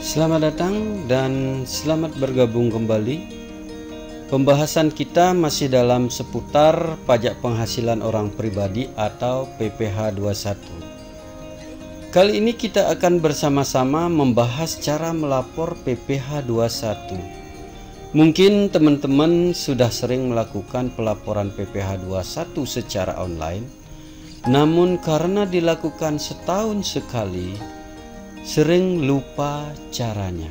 Selamat datang dan selamat bergabung kembali. Pembahasan kita masih dalam seputar pajak penghasilan orang pribadi atau PPh 21. Kali ini kita akan bersama-sama membahas cara melapor PPh 21. Mungkin teman-teman sudah sering melakukan pelaporan PPh 21 secara online, namun karena dilakukan setahun sekali, sering lupa caranya.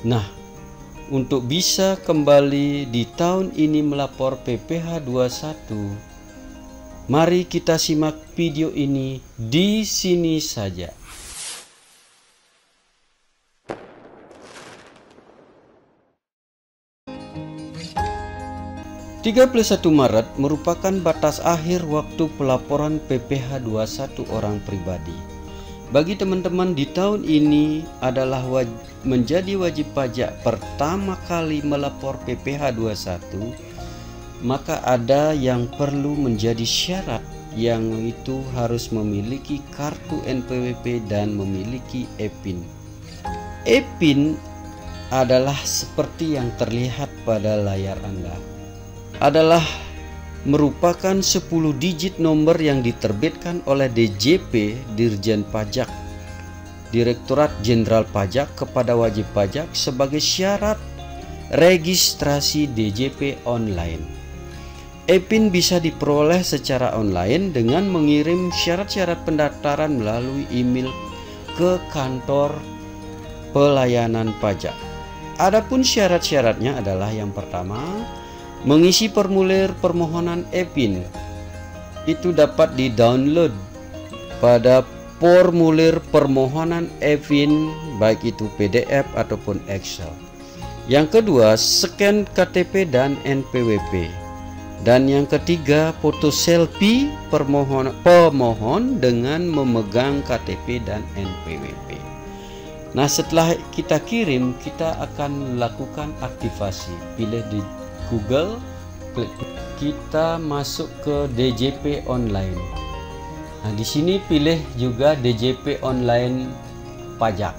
Nah, untuk bisa kembali di tahun ini melapor PPh 21, mari kita simak video ini di sini saja. (31 Maret merupakan batas akhir waktu pelaporan PPh 21 orang pribadi. Bagi teman-teman di tahun ini adalah menjadi wajib pajak pertama kali melapor PPh 21, maka ada yang perlu menjadi syarat, yang itu harus memiliki kartu NPWP dan memiliki e-PIN. E-PIN adalah seperti yang terlihat pada layar Anda. Adalah merupakan 10 digit nomor yang diterbitkan oleh DJP Dirjen Pajak Direktorat Jenderal Pajak kepada wajib pajak sebagai syarat registrasi DJP online. e-PIN bisa diperoleh secara online dengan mengirim syarat-syarat pendaftaran melalui email ke kantor pelayanan pajak. Adapun syarat-syaratnya adalah yang pertama, mengisi formulir permohonan e-PIN. Itu dapat di-download pada formulir permohonan e-PIN, baik itu PDF ataupun Excel. Yang kedua, scan KTP dan NPWP. Dan yang ketiga, foto selfie pemohon dengan memegang KTP dan NPWP. Nah, setelah kita kirim, kita akan lakukan aktivasi. Pilih di Google, klik, kita masuk ke DJP online. Nah, di sini pilih juga DJP online pajak.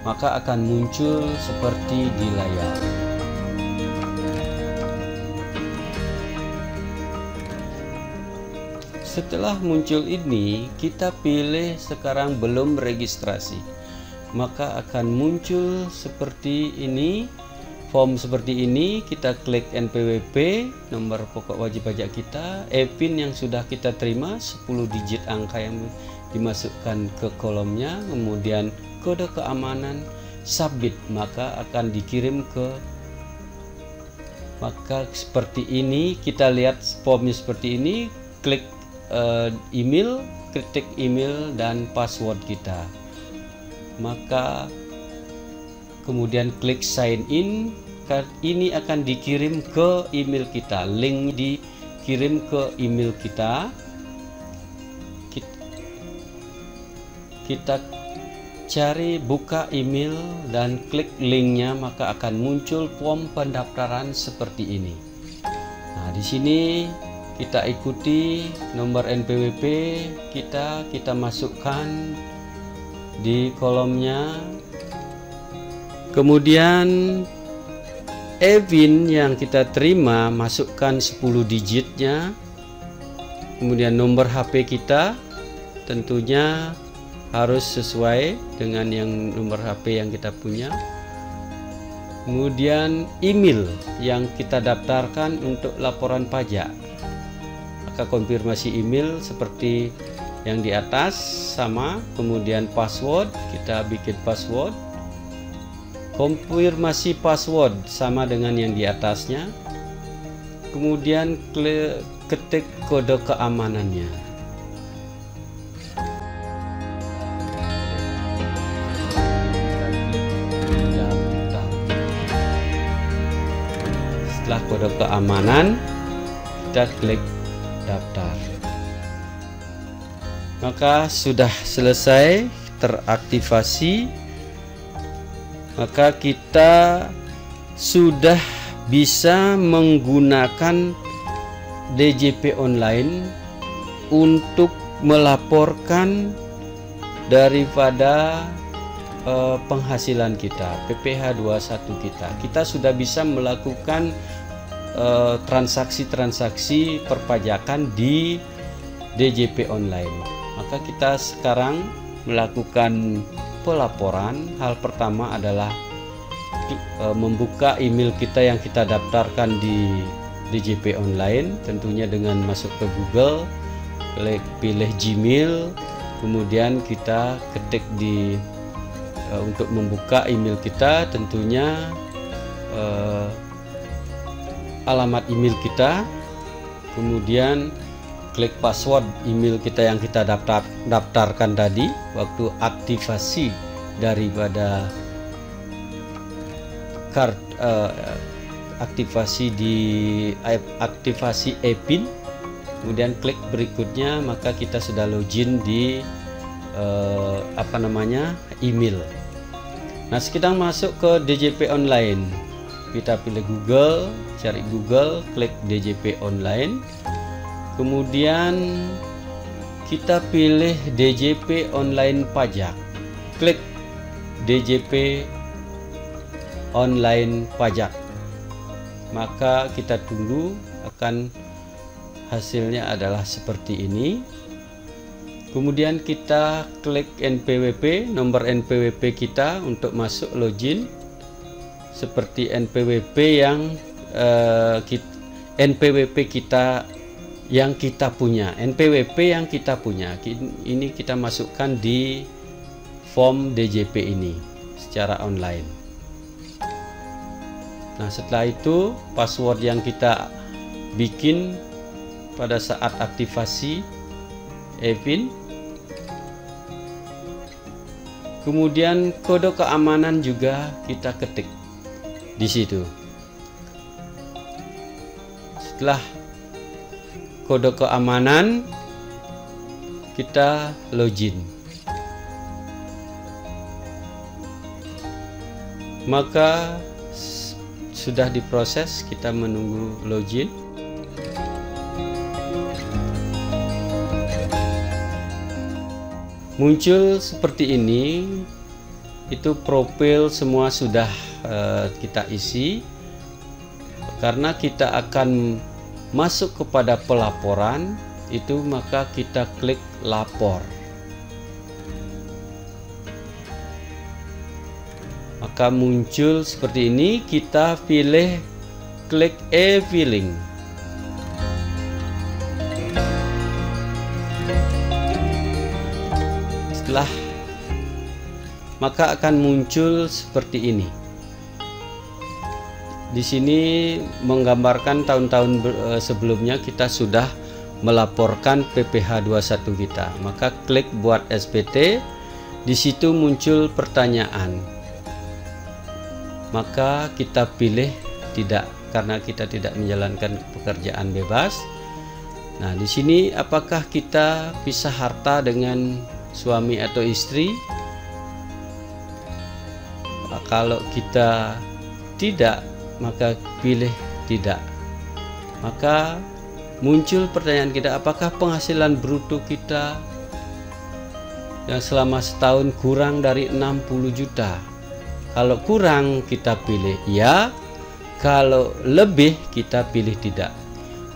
Maka akan muncul seperti di layar. Setelah muncul ini, kita pilih sekarang belum registrasi. Maka akan muncul seperti ini. Form seperti ini, kita klik NPWP, nomor pokok wajib pajak kita, e-PIN yang sudah kita terima, 10 digit angka yang dimasukkan ke kolomnya, kemudian kode keamanan, submit, maka akan dikirim ke, maka seperti ini, kita lihat formnya seperti ini, klik email, ketik email dan password kita, maka kemudian klik sign in. Ini akan dikirim ke email kita, link dikirim ke email kita. Kita cari, buka email dan klik linknya, maka akan muncul form pendaftaran seperti ini. Nah, di sini kita ikuti nomor NPWP kita masukkan di kolomnya. Kemudian e-PIN yang kita terima, masukkan 10 digitnya. Kemudian nomor HP kita tentunya harus sesuai dengan yang nomor HP yang kita punya. Kemudian email yang kita daftarkan untuk laporan pajak, maka konfirmasi email seperti yang di atas sama. Kemudian password, kita bikin password, konfirmasi password sama dengan yang di atasnya. Kemudian ketik kode keamanannya. Setelah kode keamanan, kita klik daftar. Maka sudah selesai teraktivasi. Maka kita sudah bisa menggunakan DJP online untuk melaporkan daripada penghasilan kita, PPh 21 kita. Kita sudah bisa melakukan transaksi-transaksi perpajakan di DJP online. Maka kita sekarang melakukan pelaporan. Hal pertama adalah membuka email kita yang kita daftarkan di DJP online, tentunya dengan masuk ke Google, pilih Gmail, kemudian kita ketik di untuk membuka email kita, tentunya alamat email kita, kemudian klik password email kita yang kita daftarkan tadi waktu aktivasi daripada aktivasi e-PIN. Kemudian klik berikutnya, maka kita sudah login di email. Nah, sekarang masuk ke DJP online, kita pilih Google, cari Google, klik DJP online, kemudian kita pilih DJP online pajak, klik DJP online pajak, maka kita tunggu, akan hasilnya adalah seperti ini. Kemudian kita klik NPWP, nomor NPWP kita untuk masuk login seperti NPWP yang NPWP kita yang kita punya, NPWP yang kita punya. Ini kita masukkan di form DJP ini secara online. Nah, setelah itu password yang kita bikin pada saat aktivasi e-PIN, kemudian kode keamanan juga kita ketik di situ. Setelah kode keamanan, kita login, maka sudah diproses. Kita menunggu login. Muncul seperti ini, itu profil semua sudah kita isi. Karena kita akan masuk kepada pelaporan itu, maka kita klik lapor. Maka muncul seperti ini, kita pilih klik e-filing. Setelah, maka akan muncul seperti ini. Di sini menggambarkan tahun-tahun sebelumnya kita sudah melaporkan PPh 21 kita. Maka klik buat SPT. Di situ muncul pertanyaan. Maka kita pilih tidak, karena kita tidak menjalankan pekerjaan bebas. Nah, di sini apakah kita pisah harta dengan suami atau istri? Kalau kita tidak, maka pilih tidak. Maka muncul pertanyaan kita, apakah penghasilan bruto kita yang selama setahun kurang dari 60 juta? Kalau kurang, kita pilih ya. Kalau lebih, kita pilih tidak.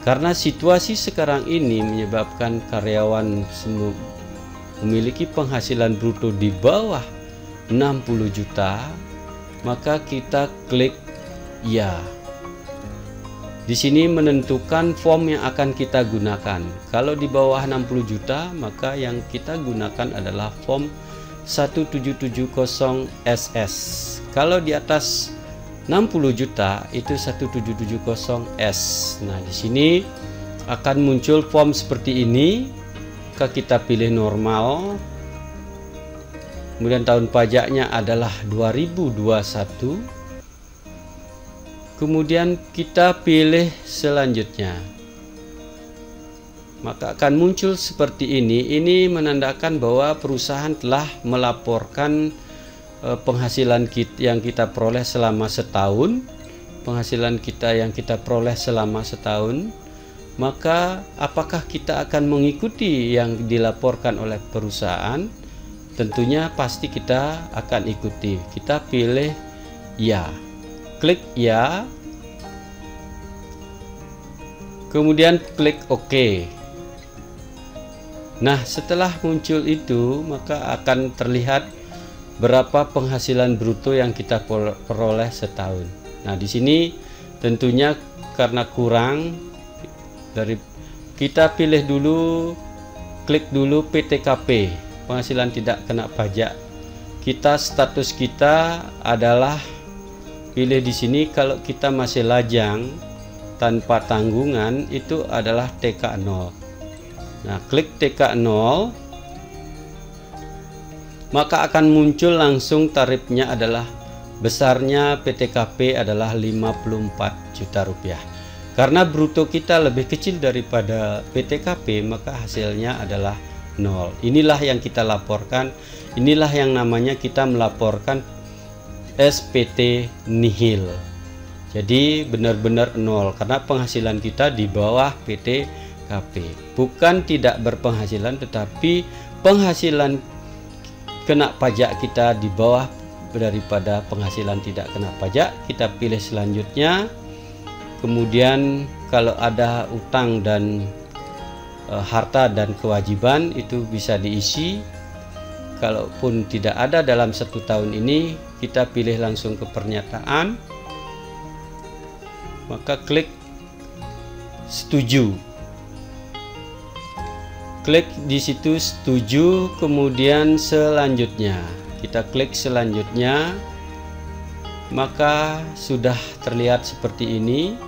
Karena situasi sekarang ini menyebabkan karyawan semua memiliki penghasilan bruto di bawah 60 juta, maka kita klik ya. Di sini menentukan form yang akan kita gunakan. Kalau di bawah 60 juta, maka yang kita gunakan adalah form 1770 SS. Kalau di atas 60 juta itu 1770 S. Nah, di sini akan muncul form seperti ini. Maka kita pilih normal. Kemudian tahun pajaknya adalah 2021. Kemudian kita pilih selanjutnya. Maka akan muncul seperti ini. Ini menandakan bahwa perusahaan telah melaporkan penghasilan yang kita peroleh selama setahun. Penghasilan kita yang kita peroleh selama setahun. Maka apakah kita akan mengikuti yang dilaporkan oleh perusahaan tentunya pasti kita akan ikuti. Kita pilih ya, klik ya, kemudian klik OK. Nah, setelah muncul itu, maka akan terlihat berapa penghasilan bruto yang kita peroleh setahun. Nah, di sini tentunya karena kurang, dari kita pilih dulu, klik dulu PTKP, penghasilan tidak kena pajak. Kita status kita adalah pilih di sini. Kalau kita masih lajang tanpa tanggungan, itu adalah TK0. Nah, klik TK0, maka akan muncul langsung tarifnya adalah besarnya PTKP adalah 54 juta rupiah. Karena bruto kita lebih kecil daripada PTKP, maka hasilnya adalah 0. Inilah yang kita laporkan. Inilah yang namanya kita melaporkan SPT nihil. Jadi benar-benar 0 karena penghasilan kita di bawah PTKP. Bukan tidak berpenghasilan, tetapi penghasilan kena pajak kita di bawah daripada penghasilan tidak kena pajak. Kita pilih selanjutnya. Kemudian kalau ada utang dan harta dan kewajiban itu bisa diisi. Kalaupun tidak ada dalam 1 tahun ini, kita pilih langsung ke pernyataan, maka klik setuju. Klik di situ setuju, kemudian selanjutnya kita klik selanjutnya, maka sudah terlihat seperti ini.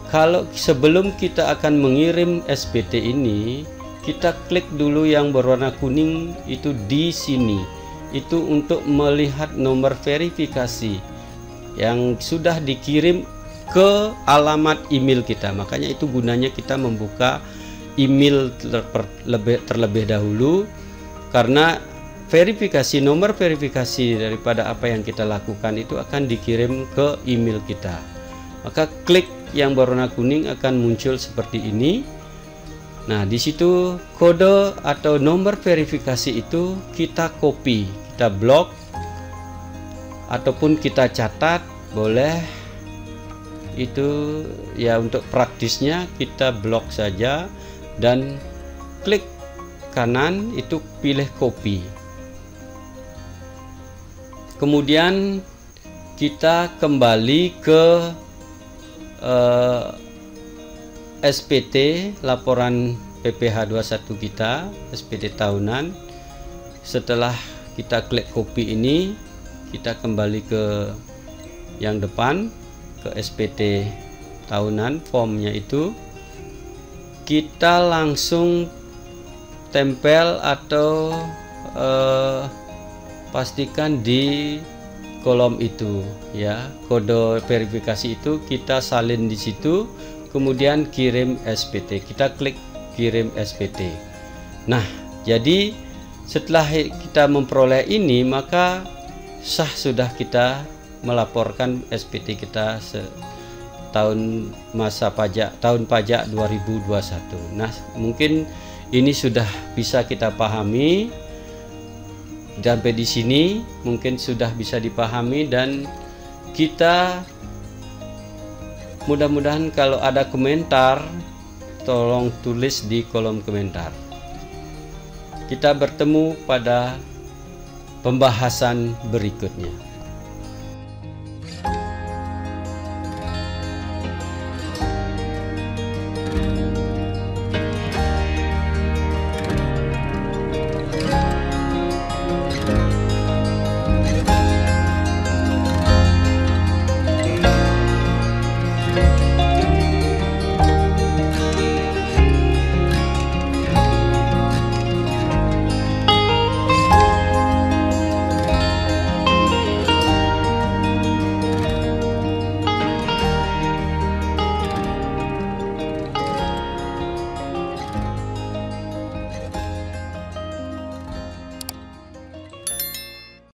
Kalau sebelum kita akan mengirim SPT ini, kita klik dulu yang berwarna kuning itu di sini. Itu untuk melihat nomor verifikasi yang sudah dikirim ke alamat email kita. Makanya itu gunanya kita membuka email terlebih dahulu, karena verifikasi, nomor verifikasi daripada apa yang kita lakukan itu akan dikirim ke email kita. Maka klik yang berwarna kuning akan muncul seperti ini. Nah, di situ kode atau nomor verifikasi itu kita copy, kita blok ataupun kita catat, boleh. Itu ya untuk praktisnya kita blok saja dan klik kanan itu pilih copy. Kemudian kita kembali ke SPT, laporan PPh 21 kita, SPT tahunan. Setelah kita klik copy ini, kita kembali ke yang depan, ke SPT tahunan, formnya itu kita langsung tempel atau pastikan di kolom itu ya, kode verifikasi itu kita salin di situ, kemudian kirim SPT. Kita klik kirim SPT. Nah, jadi setelah kita memperoleh ini, maka sah sudah kita melaporkan SPT kita tahun masa pajak, tahun pajak 2021. Nah, mungkin ini sudah bisa kita pahami. Sampai di sini mungkin sudah bisa dipahami, dan kita mudah-mudahan kalau ada komentar tolong tulis di kolom komentar. Kita bertemu pada pembahasan berikutnya.